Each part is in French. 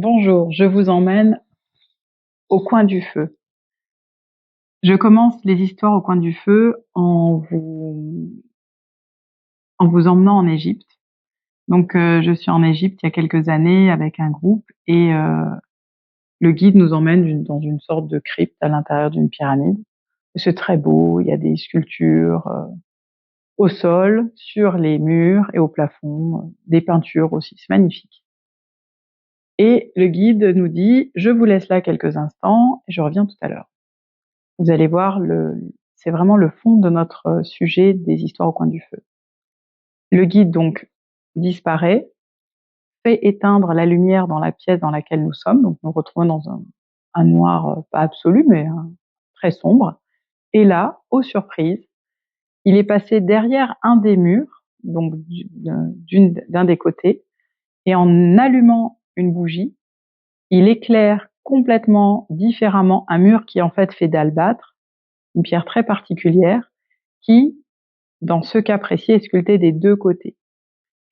Bonjour, je vous emmène au coin du feu. Je commence les histoires au coin du feu en vous emmenant en Égypte. Donc, je suis en Égypte il y a quelques années avec un groupe et le guide nous emmène dans une sorte de crypte à l'intérieur d'une pyramide. C'est très beau, il y a des sculptures au sol, sur les murs et au plafond, des peintures aussi, c'est magnifique. Et le guide nous dit: «Je vous laisse là quelques instants et je reviens tout à l'heure». Vous allez voir, c'est vraiment le fond de notre sujet des histoires au coin du feu. Le guide donc disparaît, fait éteindre la lumière dans la pièce dans laquelle nous sommes, donc nous retrouvons dans un noir pas absolu, mais très sombre. Et là, aux surprises, il est passé derrière un des murs, donc d'un des côtés, et en allumant une bougie, il éclaire complètement différemment un mur qui en fait fait d'albâtre, une pierre très particulière, qui, dans ce cas précis, est sculptée des deux côtés.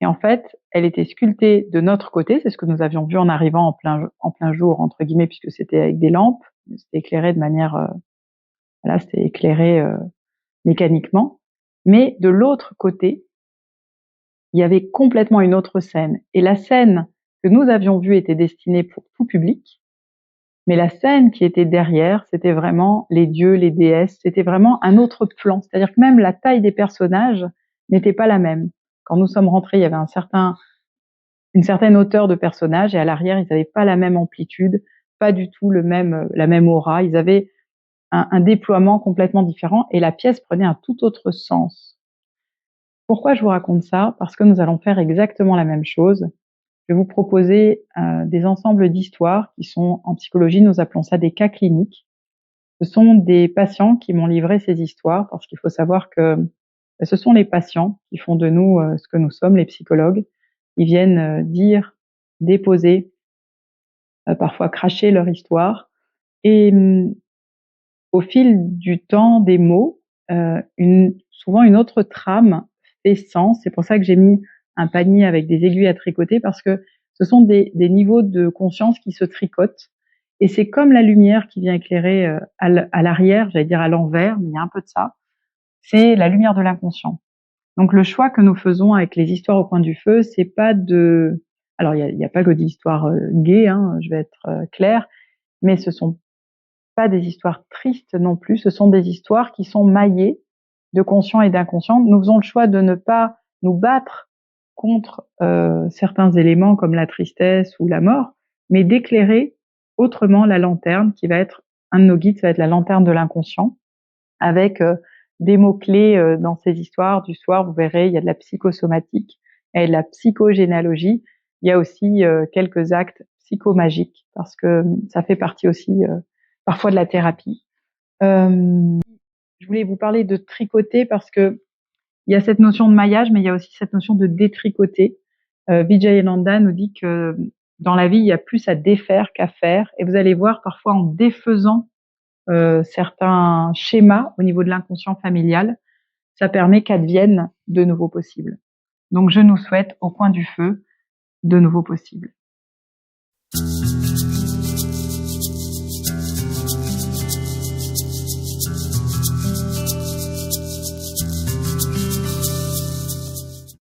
Et en fait, elle était sculptée de notre côté, c'est ce que nous avions vu en arrivant en plein jour, entre guillemets, puisque c'était avec des lampes, c'était éclairé de manière, voilà, c'était éclairé mécaniquement. Mais de l'autre côté, il y avait complètement une autre scène. Et la scène que nous avions vue était destinée pour tout public, mais la scène qui était derrière, c'était vraiment les dieux, les déesses, c'était vraiment un autre plan. C'est-à-dire que même la taille des personnages n'était pas la même. Quand nous sommes rentrés, il y avait une certaine hauteur de personnages et à l'arrière, ils n'avaient pas la même amplitude, pas du tout la même aura. Ils avaient un déploiement complètement différent et la pièce prenait un tout autre sens. Pourquoi je vous raconte ça? Parce que nous allons faire exactement la même chose. Je vais vous proposer des ensembles d'histoires qui sont, en psychologie, nous appelons ça des cas cliniques. Ce sont des patients qui m'ont livré ces histoires parce qu'il faut savoir que ce sont les patients qui font de nous ce que nous sommes, les psychologues. Ils viennent dire, déposer, parfois cracher leur histoire. Et au fil du temps, des mots, souvent une autre trame fait sens. C'est pour ça que j'ai mis un panier avec des aiguilles à tricoter parce que ce sont des niveaux de conscience qui se tricotent. Et c'est comme la lumière qui vient éclairer à l'arrière, j'allais dire à l'envers, mais il y a un peu de ça. C'est la lumière de l'inconscient. Donc le choix que nous faisons avec les histoires au coin du feu, c'est pas de... Alors il y a pas que d'histoires gaies, hein, je vais être claire, mais ce sont pas des histoires tristes non plus, ce sont des histoires qui sont maillées de conscient et d'inconscient. Nous faisons le choix de ne pas nous battre contre certains éléments comme la tristesse ou la mort, mais d'éclairer autrement la lanterne qui va être un de nos guides, ça va être la lanterne de l'inconscient, avec des mots-clés dans ces histoires. Du soir, vous verrez, il y a de la psychosomatique et de la psychogénéalogie. Il y a aussi quelques actes psychomagiques, parce que ça fait partie aussi parfois de la thérapie. Je voulais vous parler de tricoter parce que il y a cette notion de maillage, mais il y a aussi cette notion de détricoter. Vijayananda nous dit que dans la vie, il y a plus à défaire qu'à faire. Et vous allez voir, parfois en défaisant certains schémas au niveau de l'inconscient familial, ça permet qu'adviennent de nouveaux possibles. Donc je nous souhaite au coin du feu de nouveaux possibles.